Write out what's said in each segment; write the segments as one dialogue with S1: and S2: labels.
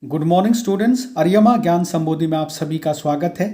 S1: Good morning students, Aryama ज्ञान संबोधि में आप सभी का स्वागत है।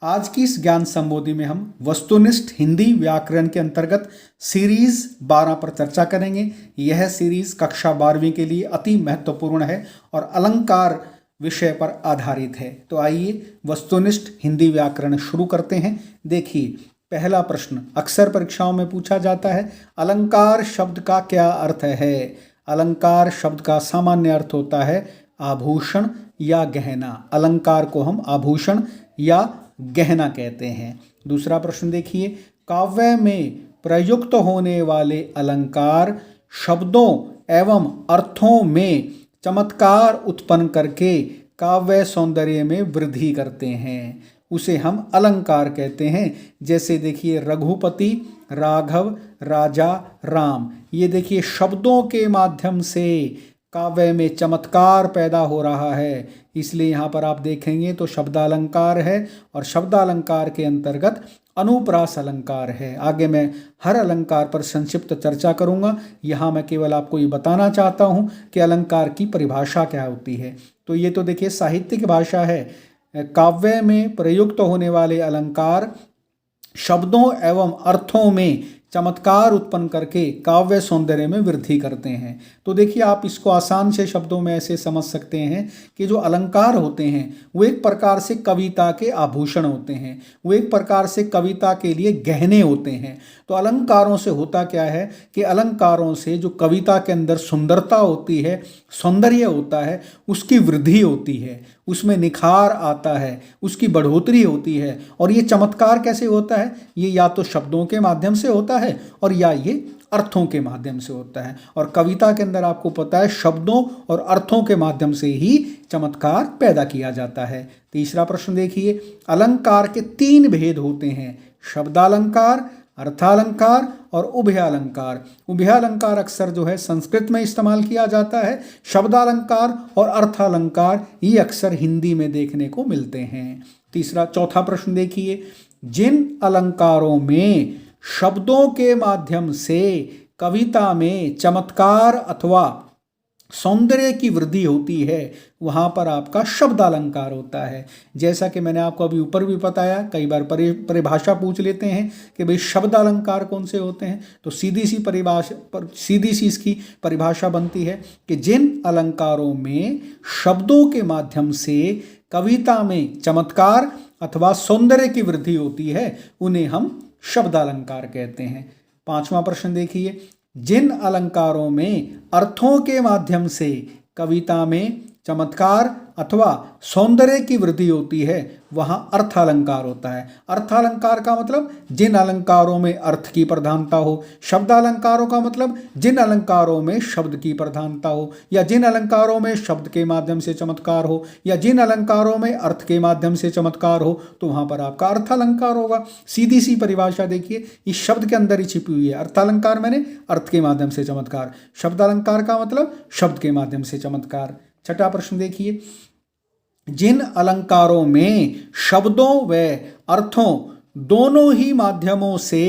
S1: आज की इस ज्ञान संबोधि में हम वस्तुनिष्ठ हिंदी व्याकरण के अंतर्गत सीरीज 12 पर चर्चा करेंगे। यह सीरीज कक्षा 12वीं के लिए अति महत्वपूर्ण है और अलंकार विषय पर आधारित है। तो आइए वस्तुनिष्ठ हिंदी व्याकरण शुरू करते हैं। देखिए, पहला प्रश्न अक्सर परीक्षाओं में पूछा जाता है, अलंकार शब्द का क्या अर्थ है। अलंकार शब्द का सामान्य अर्थ होता है आभूषण या गहना। अलंकार को हम आभूषण या गहना कहते हैं। दूसरा प्रश्न देखिए, काव्य में प्रयुक्त होने वाले अलंकार शब्दों एवं अर्थों में चमत्कार उत्पन्न करके काव्य सौंदर्य में वृद्धि करते हैं, उसे हम अलंकार कहते हैं। जैसे देखिए, रघुपति, राघव, राजा, राम, ये देखिए शब्दों के माध्यम से काव्य में चमत्कार पैदा हो रहा है, इसलिए यहाँ पर आप देखेंगे तो शब्दालंकार है और शब्दालंकार के अंतर्गत अनुप्रास अलंकार है। आगे मैं हर अलंकार पर संक्षिप्त चर्चा करूँगा। यहाँ मैं केवल आपको ये बताना चाहता हूँ कि अलंकार की परिभाषा क्या होती है। तो ये तो देखिए साहित्यिक भाषा है। काव्य में प्रयुक्त होने वाले अलंकार शब्दों एवं अर्थों में चमत्कार उत्पन्न करके काव्य सौंदर्य में वृद्धि करते हैं। तो देखिए, आप इसको आसान से शब्दों में ऐसे समझ सकते हैं कि जो अलंकार होते हैं वो एक प्रकार से कविता के आभूषण होते हैं, वो एक प्रकार से कविता के लिए गहने होते हैं। तो अलंकारों से होता क्या है कि अलंकारों से जो कविता के अंदर सुंदरता होती है, सौंदर्य होता है, उसकी वृद्धि होती है, उसमें निखार आता है, उसकी बढ़ोतरी होती है। और ये चमत्कार कैसे होता है? ये या तो शब्दों के माध्यम से होता है और या ये अर्थों के माध्यम से होता है। और कविता के अंदर आपको पता है शब्दों और अर्थों के माध्यम से ही चमत्कार पैदा किया जाता है। तीसरा प्रश्न देखिए, अलंकार के 3 भेद होते हैं, शब्दालंकार, अर्थालंकार और उभयालंकार। उभयालंकार अक्सर जो है संस्कृत में इस्तेमाल किया जाता है। शब्दालंकार और अर्थालंकार ये अक्सर हिंदी में देखने को मिलते हैं। चौथा प्रश्न देखिए, जिन अलंकारों में शब्दों के माध्यम से कविता में चमत्कार अथवा सौंदर्य की वृद्धि होती है, वहाँ पर आपका शब्दालंकार होता है। जैसा कि मैंने आपको अभी ऊपर भी बताया, कई बार परिभाषा पूछ लेते हैं कि भाई शब्दालंकार कौन से होते हैं। तो सीधी सी इसकी परिभाषा बनती है कि जिन अलंकारों में शब्दों के माध्यम से कविता में चमत्कार अथवा सौंदर्य की वृद्धि होती है, उन्हें हम शब्दालंकार कहते हैं। 5वां प्रश्न देखिए, जिन अलंकारों में अर्थों के माध्यम से कविता में चमत्कार अथवा सौंदर्य की वृद्धि होती है, वहाँ अर्थालंकार होता है। अर्थालंकार का मतलब जिन अलंकारों में अर्थ की प्रधानता हो। शब्दालंकारों का मतलब जिन अलंकारों में शब्द की प्रधानता हो, या जिन अलंकारों में शब्द के माध्यम से चमत्कार हो, या जिन अलंकारों में अर्थ के माध्यम से चमत्कार हो, तो वहाँ पर आपका अर्थालंकार होगा। सीधी सी परिभाषा देखिए, इस शब्द के अंदर ही छिपी हुई है। अर्थालंकार मैंने अर्थ के माध्यम से चमत्कार, शब्दालंकार का मतलब शब्द के माध्यम से चमत्कार। 6वां प्रश्न देखिए, जिन अलंकारों में शब्दों व अर्थों दोनों ही माध्यमों से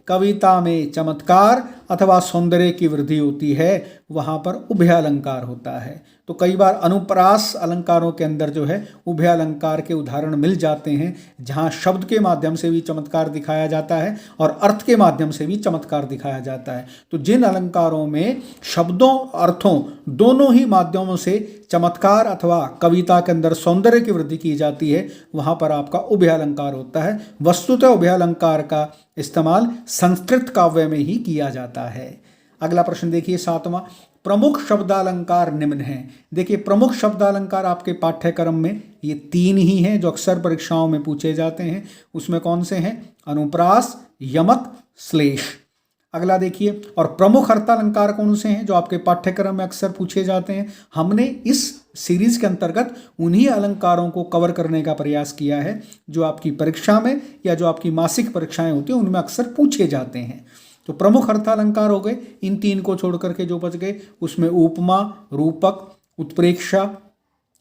S1: कविता में चमत्कार अथवा सौंदर्य की वृद्धि होती है, वहाँ पर उभयालंकार होता है। तो कई बार अनुप्रास अलंकारों के अंदर जो है उभयालंकार के उदाहरण मिल जाते हैं, जहाँ शब्द के माध्यम से भी चमत्कार दिखाया जाता है और अर्थ के माध्यम से भी चमत्कार दिखाया जाता है। तो जिन अलंकारों में शब्दों अर्थों दोनों ही माध्यमों से चमत्कार अथवा कविता के अंदर सौंदर्य की वृद्धि की जाती है, वहाँ पर आपका उभयालंकार होता है। वस्तुतः उभयालंकार का इस्तेमाल संस्कृत काव्य में ही किया जाता है। अगला प्रश्न देखिए, 7वां, प्रमुख शब्दालंकार निम्न हैं। देखिए, प्रमुख शब्दालंकार आपके पाठ्यक्रम में ये 3 ही हैं जो अक्सर परीक्षाओं में पूछे जाते हैं। उसमें कौन से हैं? अनुप्रास, यमक, श्लेष। अगला देखिए, और प्रमुख अर्थालंकार कौन से हैं जो आपके पाठ्यक्रम में अक्सर पूछे जाते हैं। हमने इस सीरीज के अंतर्गत उन्हीं अलंकारों को कवर करने का प्रयास किया है जो आपकी परीक्षा में या जो आपकी मासिक परीक्षाएं होती हैं उनमें अक्सर पूछे जाते हैं। तो प्रमुख अर्थालंकार हो गए, इन 3 को छोड़ करके जो बच गए उसमें उपमा, रूपक, उत्प्रेक्षा,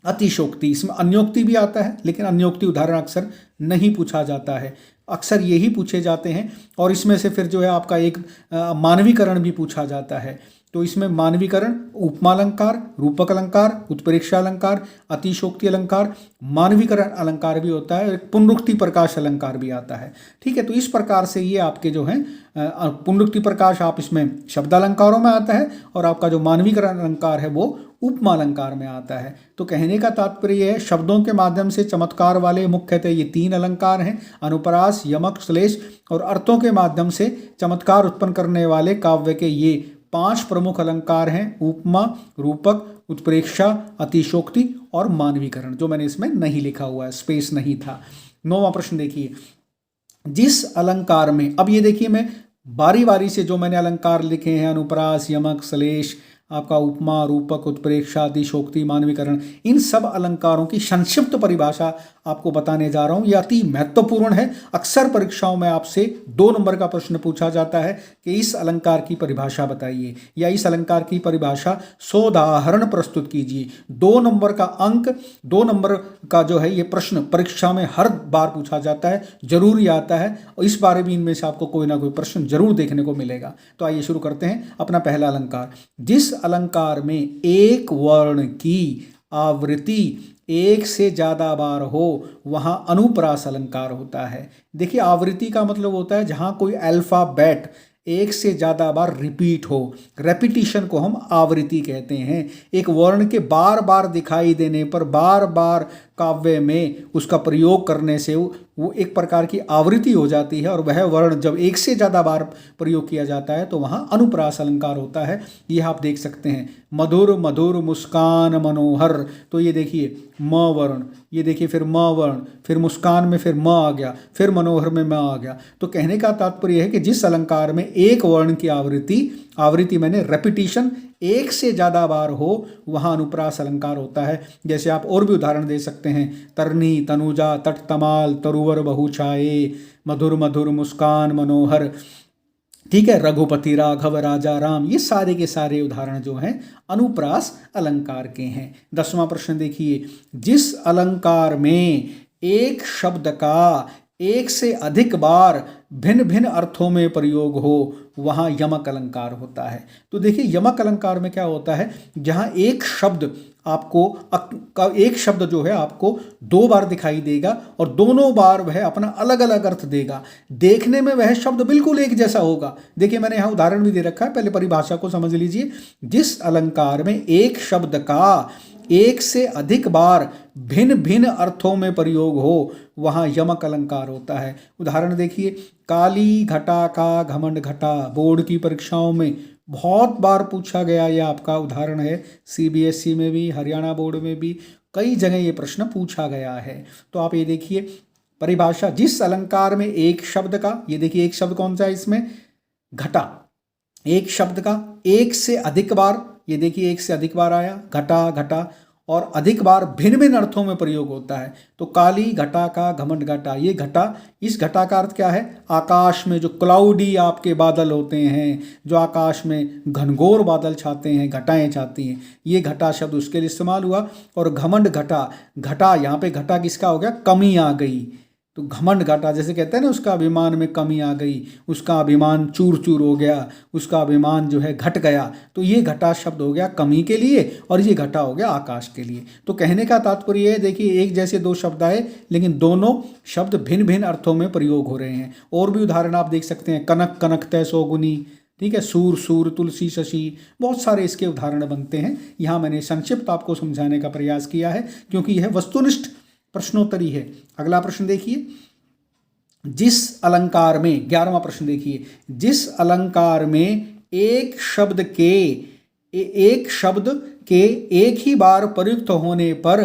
S1: अतिशोक्ति। इसमें अन्योक्ति भी आता है, लेकिन अन्योक्ति उदाहरण अक्सर नहीं पूछा जाता है, अक्सर यही पूछे जाते हैं। और इसमें से फिर जो है आपका एक मानवीकरण भी पूछा जाता है। तो इसमें मानवीकरण, उपमालंकार, रूपक अलंकार, उत्प्रेक्षा अलंकार, अतिशोक्ति अलंकार, मानवीकरण अलंकार भी होता है, एक पुनरुक्ति प्रकाश अलंकार भी आता है। ठीक है, तो इस प्रकार से ये आपके जो है पुनरुक्ति प्रकाश आप इसमें शब्दालंकारों में आता है और आपका जो मानवीकरण अलंकार है वो उपमा अलंकार में आता है। तो कहने का तात्पर्य है शब्दों के माध्यम से चमत्कार वाले मुख्यतः ये 3 अलंकार हैं, अनुप्रास, यमक, श्लेष, और अर्थों के माध्यम से चमत्कार उत्पन्न करने वाले काव्य के ये 5 प्रमुख अलंकार हैं, उपमा, रूपक, उत्प्रेक्षा, अतिशोक्ति और मानवीकरण, जो मैंने इसमें नहीं लिखा हुआ है, स्पेस नहीं था। 9वां प्रश्न देखिए, जिस अलंकार में, अब ये देखिए मैं बारी बारी से जो मैंने अलंकार लिखे हैं, अनुप्रास, यमक, श्लेष, आपका उपमा, रूपक, उत्प्रेक्षा, अतिशोक्ति, मानवीकरण, इन सब अलंकारों की संक्षिप्त परिभाषा आपको बताने जा रहा हूं। यह अति महत्वपूर्ण है। अक्सर परीक्षाओं में आपसे 2 नंबर का प्रश्न पूछा जाता है कि इस अलंकार की परिभाषा बताइए या इस अलंकार की परिभाषा सोदाहरण प्रस्तुत कीजिए। 2 नंबर का अंक, 2 नंबर का जो है ये प्रश्न परीक्षा में हर बार पूछा जाता है, जरूरी आता है, और इस बारे में इनमें से आपको कोई ना कोई प्रश्न जरूर देखने को मिलेगा। तो आइए शुरू करते हैं अपना पहला अलंकार। जिस अलंकार में एक वर्ण की आवृत्ति 1 से ज्यादा बार हो वहां अनुप्रास अलंकार होता है। देखिए, आवृत्ति का मतलब होता है जहां कोई अल्फाबेट 1 से ज़्यादा बार रिपीट हो, रेपिटिशन को हम आवृत्ति कहते हैं। एक वर्ण के बार बार दिखाई देने पर, बार बार काव्य में उसका प्रयोग करने से वो एक प्रकार की आवृत्ति हो जाती है, और वह वर्ण जब 1 से ज़्यादा बार प्रयोग किया जाता है तो वहाँ अनुप्रास अलंकार होता है। ये आप देख सकते हैं, मधुर मधुर मुस्कान मनोहर, तो ये देखिए म वर्ण, ये देखिए फिर म वर्ण, फिर मुस्कान में फिर म आ गया, फिर मनोहर में म आ गया। तो कहने का तात्पर्य है कि जिस अलंकार में एक वर्ण की आवृत्ति मैंने रेपिटिशन 1 से ज़्यादा बार हो वहाँ अनुप्रास अलंकार होता है। जैसे आप और भी उदाहरण दे सकते हैं, तरनी, तनुजा, तट तमाल, तरुवर बहु छाए, मधुर मधुर मुस्कान मनोहर, ठीक है, रघुपति राघव राजा राम, ये सारे के सारे उदाहरण जो हैं अनुप्रास अलंकार के हैं। 10वां प्रश्न देखिए, जिस अलंकार में एक शब्द का 1 से अधिक बार भिन्न भिन्न अर्थों में प्रयोग हो वहाँ यमक अलंकार होता है। तो देखिए, यमक अलंकार में क्या होता है, जहाँ एक शब्द एक शब्द जो है आपको 2 बार दिखाई देगा और दोनों बार वह अपना अलग अलग अर्थ देगा। देखने में वह शब्द बिल्कुल एक जैसा होगा। देखिए, मैंने यहाँ उदाहरण भी दे रखा है, पहले परिभाषा को समझ लीजिए। जिस अलंकार में एक शब्द का 1 से अधिक बार भिन्न भिन्न अर्थों में प्रयोग हो वहाँ यमक अलंकार होता है। उदाहरण देखिए, काली घटा का घमंड घटा, बोर्ड की परीक्षाओं में बहुत बार पूछा गया यह आपका उदाहरण है। CBSE में भी, हरियाणा बोर्ड में भी कई जगह ये प्रश्न पूछा गया है। तो आप ये देखिए परिभाषा, जिस अलंकार में एक शब्द का, ये देखिए एक शब्द कौन सा है इसमें, घटा, एक शब्द का 1 से अधिक बार, ये देखिए 1 से अधिक बार आया, घटा घटा, और अधिक बार भिन्न भिन्न अर्थों में प्रयोग होता है। तो काली घटा का घमंड घटा, ये घटा, इस घटा का अर्थ क्या है, आकाश में जो क्लाउडी आपके बादल होते हैं, जो आकाश में घनघोर बादल छाते हैं, घटाएं छाती हैं, ये घटा शब्द उसके लिए इस्तेमाल हुआ। और घमंड घटा, घटा यहाँ पे घटा किसका हो गया, कमी आ गई। तो घमंड घटा, जैसे कहते हैं ना, उसका अभिमान में कमी आ गई, उसका अभिमान चूर चूर हो गया, उसका अभिमान जो है घट गया। तो ये घटा शब्द हो गया कमी के लिए और ये घटा हो गया आकाश के लिए। तो कहने का तात्पर्य है, देखिए एक जैसे 2 शब्द आए लेकिन दोनों शब्द भिन्न भिन्न अर्थों में प्रयोग हो रहे हैं। और भी उदाहरण आप देख सकते हैं, कनक कनक तय सौगुनी, ठीक है, सूर सूर, तुलसी शशि, बहुत सारे इसके उदाहरण बनते हैं। यहाँ मैंने संक्षिप्त आपको समझाने का प्रयास किया है क्योंकि यह वस्तुनिष्ठ प्रश्नोत्तरी है। अगला प्रश्न देखिए, जिस अलंकार में, 11वां प्रश्न देखिए, जिस अलंकार में एक शब्द के एक ही बार प्रयुक्त होने पर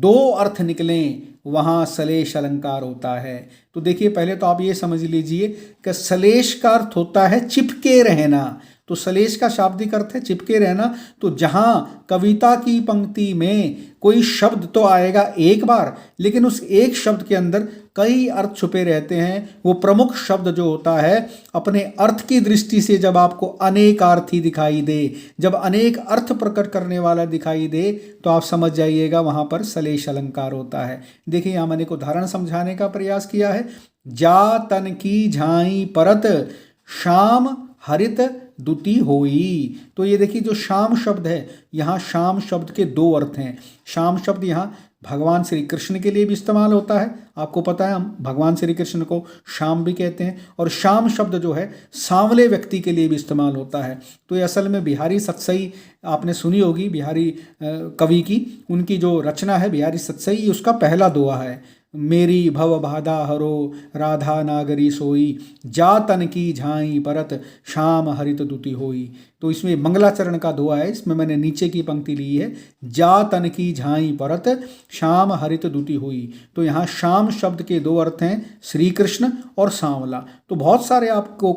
S1: 2 अर्थ निकलें वहां सलेश अलंकार होता है। तो देखिए, पहले तो आप ये समझ लीजिए कि सलेश का अर्थ होता है चिपके रहना। तो सलेश का शाब्दिक अर्थ है चिपके रहना। तो जहां कविता की पंक्ति में कोई शब्द तो आएगा एक बार, लेकिन उस एक शब्द के अंदर कई अर्थ छुपे रहते हैं, वो प्रमुख शब्द जो होता है अपने अर्थ की दृष्टि से जब आपको अनेकार्थी दिखाई दे, जब अनेक अर्थ प्रकट करने वाला दिखाई दे, तो आप समझ जाइएगा वहां पर सलेश अलंकार होता है। देखिए, यहां मैंने एक उदाहरण समझाने का प्रयास किया है। जा तन की झाई परत, शाम हरित दुति होई। तो ये देखिए जो शाम शब्द है, यहाँ शाम शब्द के दो अर्थ हैं। शाम शब्द यहाँ भगवान श्री कृष्ण के लिए भी इस्तेमाल होता है, आपको पता है हम भगवान श्री कृष्ण को शाम भी कहते हैं, और शाम शब्द जो है सांवले व्यक्ति के लिए भी इस्तेमाल होता है। तो ये असल में बिहारी सतसई आपने सुनी होगी, बिहारी कवि की, उनकी जो रचना है बिहारी सतसई, उसका पहला दोहा है, मेरी भव बाधा हरो राधा नागरी सोई, जा तन की झाई परत शाम हरित दुति होई। तो इसमें मंगलाचरण का दोहा है, इसमें मैंने नीचे की पंक्ति ली है, जा तन की झाई परत शाम हरित दुति हुई। तो यहाँ शाम शब्द के दो अर्थ हैं, श्री कृष्ण और सांवला। तो बहुत सारे आपको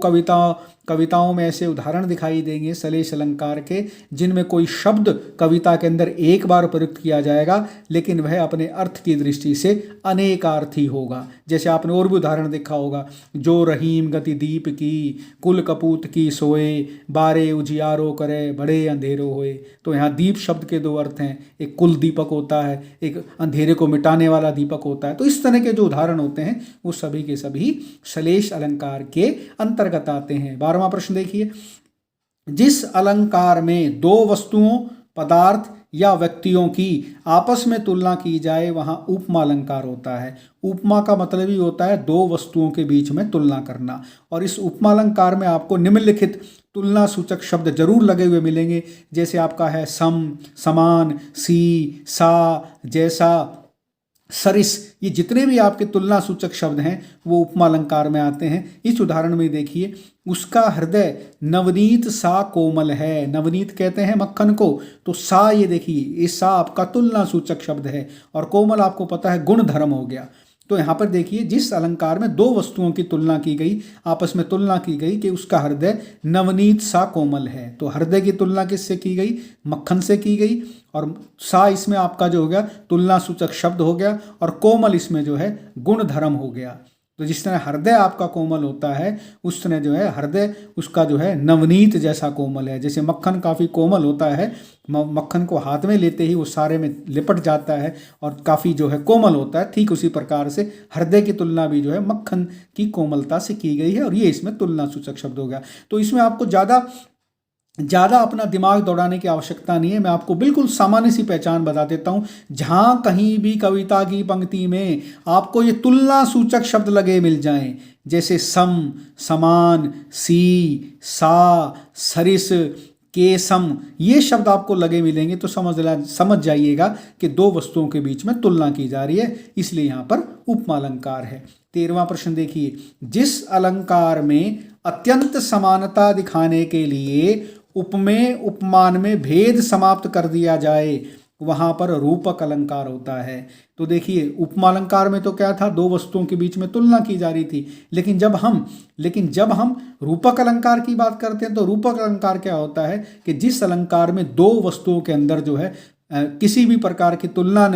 S1: कविताओं में ऐसे उदाहरण दिखाई देंगे सलेश अलंकार के, जिनमें कोई शब्द कविता के अंदर एक बार प्रयुक्त किया जाएगा, लेकिन वह अपने अर्थ की दृष्टि से अनेकार्थी होगा। जैसे आपने और भी उदाहरण देखा होगा, जो रहीम गति दीप की, कुल कपूत की सोए, बारे उजियारो करे बड़े अंधेरो होए। तो यहाँ दीप शब्द के दो अर्थ हैं, एक कुल दीपक होता है, एक अंधेरे को मिटाने वाला दीपक होता है। तो इस तरह के जो उदाहरण होते हैं वो सभी के सभी सलेश अलंकार के अंतर्गत आते हैं। 12वां प्रश्न देखिए, जिस अलंकार में दो वस्तुओं, पदार्थ या व्यक्तियों की आपस में तुलना की जाए वहाँ उपमा अलंकार होता है। उपमा का मतलब ही होता है दो वस्तुओं के बीच में तुलना करना, और इस उपमा अलंकार में आपको निम्नलिखित तुलना सूचक शब्द जरूर लगे हुए मिलेंगे। जैसे आपका है सम, समान, सी, सा, जैसा, सरिस, ये जितने भी आपके तुलना सूचक शब्द हैं वो उपमा अलंकार में आते हैं। इस उदाहरण में देखिए, उसका हृदय नवनीत सा कोमल है। नवनीत कहते हैं मक्खन को, तो सा, ये देखिए ये सा आपका तुलना सूचक शब्द है, और कोमल आपको पता है गुण धर्म हो गया। तो यहाँ पर देखिए जिस अलंकार में दो वस्तुओं की तुलना की गई, आपस में तुलना की गई कि उसका हृदय नवनीत सा कोमल है, तो हृदय की तुलना किससे की गई? मक्खन से की गई, और सा इसमें आपका जो हो गया तुलना सूचक शब्द हो गया, और कोमल इसमें जो है गुण धर्म हो गया। तो जिस तरह हृदय आपका कोमल होता है, उस तरह जो है हृदय उसका जो है नवनीत जैसा कोमल है। जैसे मक्खन काफ़ी कोमल होता है, मक्खन को हाथ में लेते ही वो सारे में लिपट जाता है और काफ़ी जो है कोमल होता है, ठीक उसी प्रकार से हृदय की तुलना भी जो है मक्खन की कोमलता से की गई है, और ये इसमें तुलना सूचक शब्द हो गया। तो इसमें आपको ज़्यादा अपना दिमाग दौड़ाने की आवश्यकता नहीं है, मैं आपको बिल्कुल सामान्य सी पहचान बता देता हूँ। जहाँ कहीं भी कविता की पंक्ति में आपको ये तुलना सूचक शब्द लगे मिल जाएं, जैसे सम, समान, सी, सा, सरिस, केसम, ये शब्द आपको लगे मिलेंगे तो समझ जाइएगा कि दो वस्तुओं के बीच में तुलना की जा रही है, इसलिए यहाँ पर उपमा अलंकार है। 13वां प्रश्न देखिए, जिस अलंकार में अत्यंत समानता दिखाने के लिए उपमेय उपमान में भेद समाप्त कर दिया जाए वहाँ पर रूपक अलंकार होता है। तो देखिए उपमा अलंकार में तो क्या था, दो वस्तुओं के बीच में तुलना की जा रही थी, लेकिन जब हम रूपक अलंकार की बात करते हैं तो रूपक अलंकार क्या होता है कि जिस अलंकार में दो वस्तुओं के अंदर जो है किसी भी प्रकार की तुलना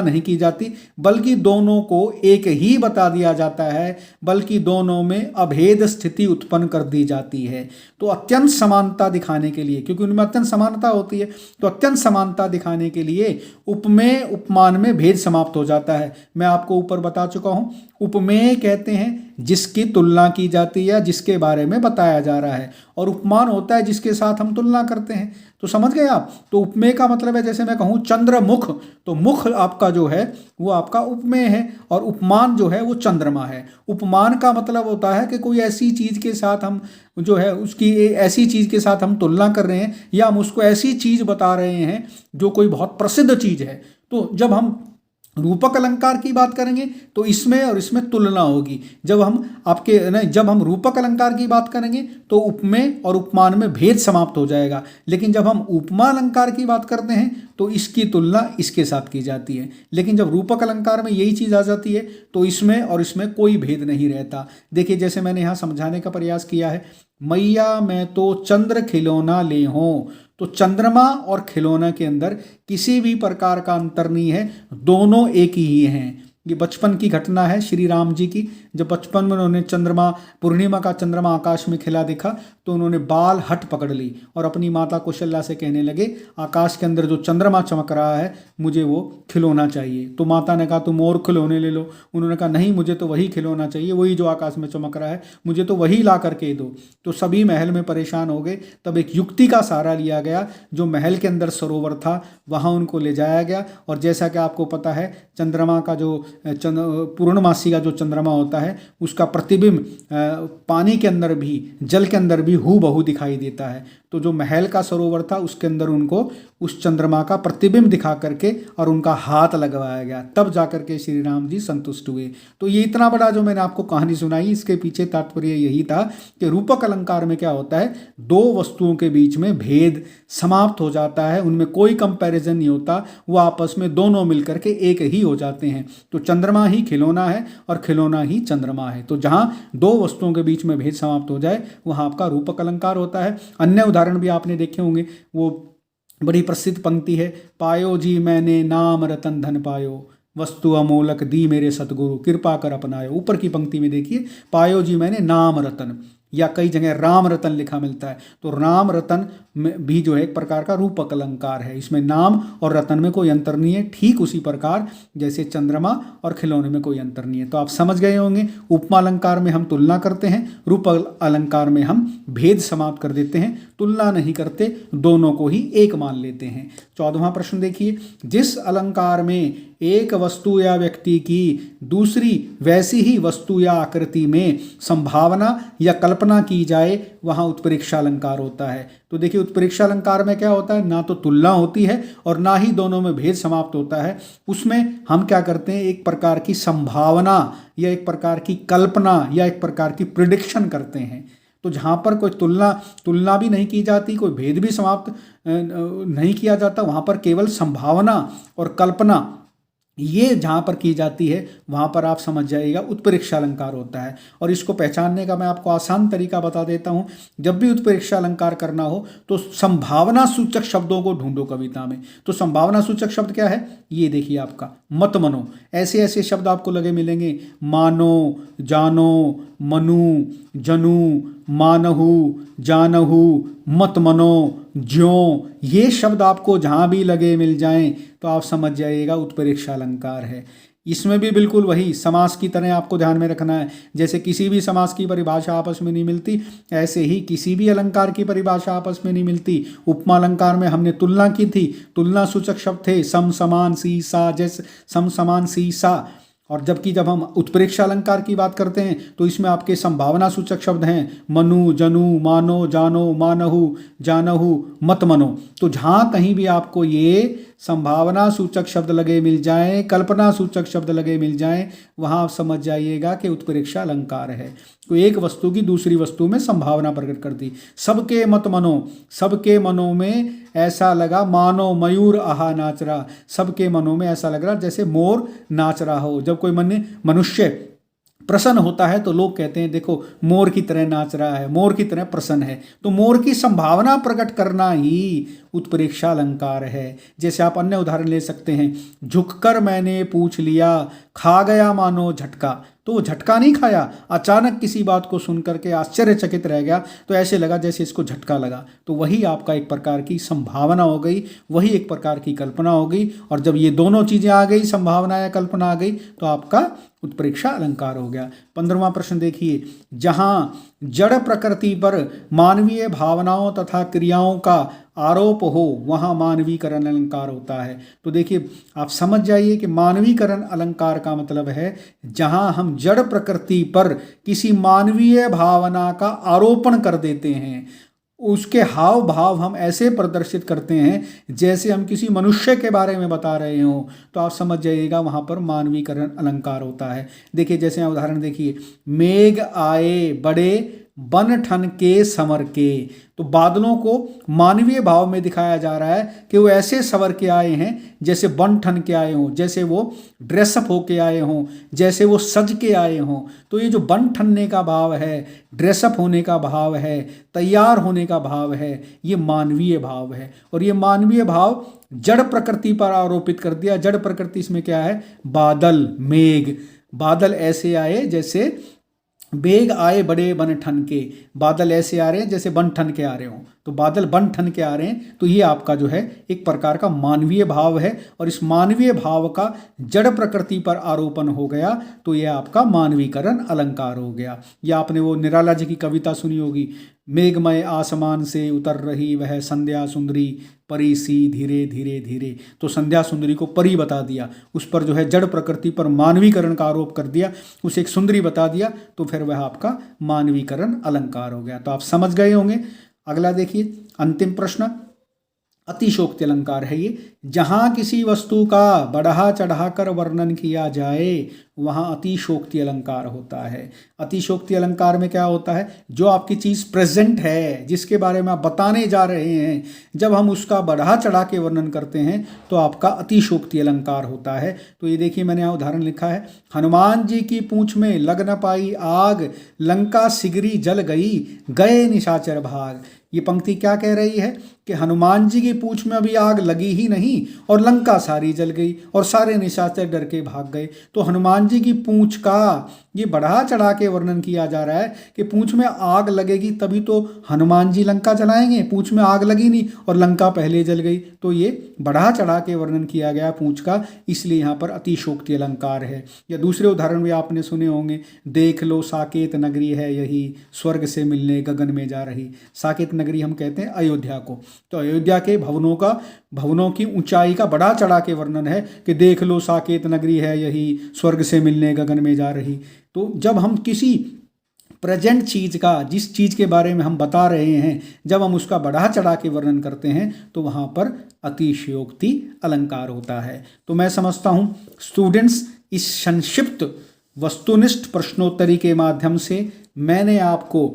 S1: नहीं की जाती, बल्कि दोनों को एक ही बता दिया जाता है, बल्कि दोनों में अभेद स्थिति उत्पन्न कर दी जाती है। तो अत्यंत समानता दिखाने के लिए, क्योंकि उनमें अत्यंत समानता होती है, तो अत्यंत समानता दिखाने के लिए उपमेय उपमान में भेद समाप्त हो जाता है। मैं आपको ऊपर बता चुका हूँ, उपमेय कहते हैं जिसकी तुलना की जाती है, जिसके बारे में बताया जा रहा है, और उपमान होता है जिसके साथ हम तुलना करते हैं। तो समझ गए आप? तो उपमेय का मतलब है, जैसे मैं कहूँ चंद्रमुख, तो मुख आपका जो है वो आपका उपमेय है, और उपमान जो है वो चंद्रमा है। उपमान का मतलब होता है कि कोई ऐसी चीज़ के साथ हम जो है उसकी ऐसी चीज़ के साथ हम तुलना कर रहे हैं, या हम उसको ऐसी चीज़ बता रहे हैं जो कोई बहुत प्रसिद्ध चीज़ है। तो जब हम रूपक अलंकार की बात करेंगे तो इसमें और इसमें तुलना होगी। जब हम रूपक अलंकार की बात करेंगे तो उपमेय और उपमान में भेद समाप्त हो जाएगा, लेकिन जब हम उपमा अलंकार की बात करते हैं तो इसकी तुलना इसके साथ की जाती है। लेकिन जब रूपक अलंकार में यही चीज़ आ जाती है तो इसमें और इसमें कोई भेद नहीं रहता। देखिए जैसे मैंने यहाँ समझाने का प्रयास किया है, मैया मैं तो चंद्र खिलौना ले हों, तो चंद्रमा और खिलौना के अंदर किसी भी प्रकार का अंतर नहीं है, दोनों एक ही हैं। ये बचपन की घटना है श्री राम जी की। जब बचपन में उन्होंने चंद्रमा, पूर्णिमा का चंद्रमा आकाश में खिला देखा तो उन्होंने बाल हट पकड़ ली और अपनी माता कौशल्या से कहने लगे, आकाश के अंदर जो चंद्रमा चमक रहा है मुझे वो खिलौना चाहिए। तो माता ने कहा तुम और खिलौने ले लो। उन्होंने कहा नहीं, मुझे तो वही खिलौना चाहिए, वही जो आकाश में चमक रहा है, मुझे तो वही ला करके दो। तो सभी महल में परेशान हो गए। तब एक युक्ति का सहारा लिया गया। जो महल के अंदर सरोवर था वहाँ उनको ले जाया गया, और जैसा कि आपको पता है चंद्रमा का जो पूर्णमासी का जो चंद्रमा होता है उसका प्रतिबिंब पानी के अंदर भी, जल के अंदर भी हूबहू दिखाई देता है। तो जो महल का सरोवर था उसके अंदर उनको उस चंद्रमा का प्रतिबिंब दिखा करके और उनका हाथ लगवाया गया, तब जाकर के श्री राम जी संतुष्ट हुए। तो ये इतना बड़ा जो मैंने आपको कहानी सुनाई, इसके पीछे तात्पर्य यही था कि रूपक अलंकार में क्या होता है, दो वस्तुओं के बीच में भेद समाप्त हो जाता है, उनमें कोई कंपैरिजन नहीं होता, वो आपस में दोनों मिलकर के एक ही हो जाते हैं। तो चंद्रमा ही खिलौना है और खिलौना ही चंद्रमा है। तो जहाँ दो वस्तुओं के बीच में भेद समाप्त हो जाए वहाँ आपका रूपक अलंकार होता है। अन्य उदाहरण भी आपने देखे होंगे, वो बड़ी प्रसिद्ध पंक्ति है, पायो जी मैंने नाम रतन धन पायो, वस्तु अमोलक दी मेरे सतगुरु, कृपा कर अपनायो। ऊपर की पंक्ति में देखिए, पायो जी मैंने नाम रतन, या कई जगह राम रतन लिखा मिलता है। तो राम रतन में भी जो है एक प्रकार का रूपक अलंकार है, इसमें नाम और रतन में कोई अंतर नहीं है। ठीक उसी प्रकार जैसे चंद्रमा और खिलौने में कोई अंतर नहीं है। तो आप समझ गए होंगे, उपमा अलंकार में हम तुलना करते हैं, रूपक अलंकार में हम भेद समाप्त कर देते हैं, तुलना नहीं करते, दोनों को ही एक मान लेते हैं। 14वां प्रश्न देखिए, जिस अलंकार में एक वस्तु या व्यक्ति की दूसरी वैसी ही वस्तु या आकृति में संभावना या कल्पना की जाए वहाँ उत्प्रेक्षा अलंकार होता है। तो देखिए उत्प्रेक्षा अलंकार में क्या होता है, ना तो तुलना होती है और ना ही दोनों में भेद समाप्त होता है। उसमें हम क्या करते हैं, एक प्रकार की संभावना या एक प्रकार की कल्पना या एक प्रकार की प्रिडिक्शन करते हैं। तो जहाँ पर कोई तुलना भी नहीं की जाती, कोई भेद भी समाप्त नहीं किया जाता, वहाँ पर केवल संभावना और कल्पना ये जहाँ पर की जाती है वहाँ पर आप समझ जाइएगा उत्प्रेक्षा अलंकार होता है। और इसको पहचानने का मैं आपको आसान तरीका बता देता हूँ। जब भी उत्प्रेक्षा अलंकार करना हो तो संभावना सूचक शब्दों को ढूंढो कविता में। तो संभावना सूचक शब्द क्या है, ये देखिए आपका मत मनो, ऐसे ऐसे शब्द आपको लगे मिलेंगे, मानो, जानो, मनु, जनु, मानहु, जानहु, मत मनो, ज्यों, ये शब्द आपको जहाँ भी लगे मिल जाएं तो आप समझ जाइएगा उत्प्रेक्षा अलंकार है। इसमें भी बिल्कुल वही समास की तरह आपको ध्यान में रखना है। जैसे किसी भी समास की परिभाषा आपस में नहीं मिलती, ऐसे ही किसी भी अलंकार की परिभाषा आपस में नहीं मिलती। उपमा अलंकार में हमने तुलना की थी, तुलना सूचक शब्द थे सम, समान, सी, सा, जैसे सम, समान, सी, सा। और जबकि जब हम उत्प्रेक्षा अलंकार की बात करते हैं तो इसमें आपके संभावना सूचक शब्द हैं मनु, जनु, मानो, जानो, मानहु, जानहु, मत मनो। तो जहाँ कहीं भी आपको ये संभावना सूचक शब्द लगे मिल जाएं, कल्पना सूचक शब्द लगे मिल जाएं, वहाँ आप समझ जाइएगा कि उत्प्रेक्षा अलंकार है। तो एक वस्तु की दूसरी वस्तु में संभावना प्रकट कर दी। सबके मत मनो, सबके मनों में ऐसा लगा मानो मयूर आहा नाच रहा, सबके मनों में ऐसा लग रहा जैसे मोर नाच रहा हो। जब कोई मनुष्य प्रसन्न होता है तो लोग कहते हैं देखो मोर की तरह नाच रहा है, मोर की तरह प्रसन्न है। तो मोर की संभावना प्रकट करना ही उत्प्रेक्षा अलंकार है। जैसे आप अन्य उदाहरण ले सकते हैं, झुककर मैंने पूछ लिया, खा गया मानो झटका। तो वो झटका नहीं खाया, अचानक किसी बात को सुनकर के आश्चर्यचकित रह गया, तो ऐसे लगा जैसे इसको झटका लगा। तो वही आपका एक प्रकार की संभावना हो गई, वही एक प्रकार की कल्पना हो गई। और जब ये दोनों चीजें आ गई, संभावना या कल्पना आ गई, तो आपका उत्प्रेक्षा अलंकार हो गया। 15वां प्रश्न देखिए, जहां जड़ प्रकृति पर मानवीय भावनाओं तथा क्रियाओं का आरोप हो वहाँ मानवीकरण अलंकार होता है। तो देखिए आप समझ जाइए कि मानवीकरण अलंकार का मतलब है जहाँ हम जड़ प्रकृति पर किसी मानवीय भावना का आरोपण कर देते हैं, उसके हाव भाव हम ऐसे प्रदर्शित करते हैं जैसे हम किसी मनुष्य के बारे में बता रहे हों, तो आप समझ जाइएगा वहाँ पर मानवीकरण अलंकार होता है। देखिए जैसे उदाहरण देखिए, मेघ आए बड़े बन ठन के संवर के। तो बादलों को मानवीय भाव में दिखाया जा रहा है कि वो ऐसे संवर के आए हैं जैसे बन ठन के आए हों, जैसे वो ड्रेसअप होके आए हों, जैसे वो सज के आए हों। तो ये जो बन ठनने का भाव है, ड्रेसअप होने का भाव है, तैयार होने का भाव है, ये मानवीय भाव है। और ये मानवीय भाव जड़ प्रकृति पर आरोपित कर दिया। जड़ प्रकृति इसमें क्या है? बादल, मेघ। बादल ऐसे आए जैसे मेघ आए बड़े बन ठन के। बादल ऐसे आ रहे हैं जैसे बन ठन के आ रहे हों। तो बादल बन ठन के आ रहे हैं, तो ये आपका जो है एक प्रकार का मानवीय भाव है। और इस मानवीय भाव का जड़ प्रकृति पर आरोपण हो गया, तो ये आपका मानवीकरण अलंकार हो गया। या आपने वो निराला जी की कविता सुनी होगी, मेघमय आसमान से उतर रही वह संध्या सुंदरी, परी सी धीरे धीरे धीरे। तो संध्या सुंदरी को परी बता दिया, उस पर जो है जड़ प्रकृति पर मानवीकरण का आरोप कर दिया, उसे एक सुंदरी बता दिया, तो फिर वह आपका मानवीकरण अलंकार हो गया। तो आप समझ गए होंगे। अगला देखिए, अंतिम प्रश्न, अतिशोक्ति अलंकार है ये। जहाँ किसी वस्तु का बढ़ा चढ़ा कर वर्णन किया जाए वहाँ अतिशोक्ति अलंकार होता है। अतिशोक्ति अलंकार में क्या होता है? जो आपकी चीज़ प्रेजेंट है, जिसके बारे में आप बताने जा रहे हैं, जब हम उसका बढ़ा चढ़ा के वर्णन करते हैं तो आपका अतिशोक्ति अलंकार होता है। तो ये देखिए, मैंने यहाँ उदाहरण लिखा है, हनुमान जी की पूंछ में लग न पाई आग, लंका सिगरी जल गई, गए निशाचर भाग। ये पंक्ति क्या कह रही है कि हनुमान जी की पूंछ में अभी आग लगी ही नहीं और लंका सारी जल गई और सारे निशाचर डर के भाग गए। तो हनुमान जी की पूंछ का ये बढ़ा चढ़ा के वर्णन किया जा रहा है कि पूंछ में आग लगेगी तभी तो हनुमान जी लंका जलाएंगे। पूंछ में आग लगी नहीं और लंका पहले जल गई। तो ये बढ़ा चढ़ा के वर्णन किया गया पूंछ का, इसलिए यहाँ पर अतिशोक्ति अलंकार है। या दूसरे उदाहरण भी आपने सुने होंगे, देख लो साकेत नगरी है यही, स्वर्ग से मिलने गगन में जा रही। साकेत नगरी हम कहते हैं अयोध्या को। तो अयोध्या के भवनों की ऊंचाई का बढ़ा चढ़ा के वर्णन है कि देख लो साकेत नगरी है यही, स्वर्ग से मिलने गगन में जा रही। तो जब हम किसी प्रेजेंट चीज़ का, जिस चीज़ के बारे में हम बता रहे हैं, जब हम उसका बढ़ा चढ़ा के वर्णन करते हैं तो वहाँ पर अतिशयोक्ति अलंकार होता है। तो मैं समझता हूँ स्टूडेंट्स, इस संक्षिप्त वस्तुनिष्ठ प्रश्नोत्तरी के माध्यम से मैंने आपको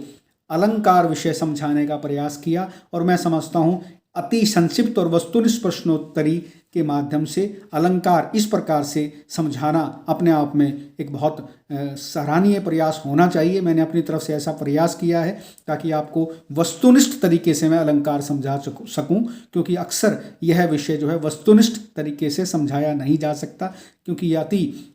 S1: अलंकार विषय समझाने का प्रयास किया। और मैं समझता हूँ अति संक्षिप्त और वस्तुनिष्ठ प्रश्नोत्तरी के माध्यम से अलंकार इस प्रकार से समझाना अपने आप में एक बहुत सराहनीय प्रयास होना चाहिए। मैंने अपनी तरफ से ऐसा प्रयास किया है ताकि आपको वस्तुनिष्ठ तरीके से मैं अलंकार समझा सकूं, क्योंकि अक्सर यह विषय जो है वस्तुनिष्ठ तरीके से समझाया नहीं जा सकता, क्योंकि यह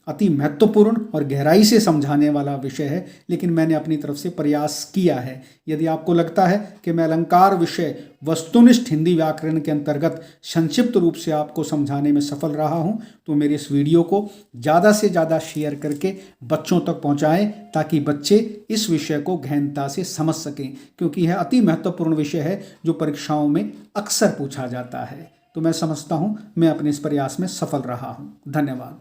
S1: अति महत्वपूर्ण और गहराई से समझाने वाला विषय है। लेकिन मैंने अपनी तरफ से प्रयास किया है। यदि आपको लगता है कि मैं अलंकार विषय वस्तुनिष्ठ हिंदी व्याकरण के अंतर्गत संक्षिप्त रूप से आपको समझाने में सफल रहा हूं, तो मेरे इस वीडियो को ज़्यादा से ज़्यादा शेयर करके बच्चों तक पहुंचाएं, ताकि बच्चे इस विषय को गहनता से समझ सकें, क्योंकि यह अति महत्वपूर्ण विषय है जो परीक्षाओं में अक्सर पूछा जाता है। तो मैं समझता हूं मैं अपने इस प्रयास में सफल रहा हूं। धन्यवाद।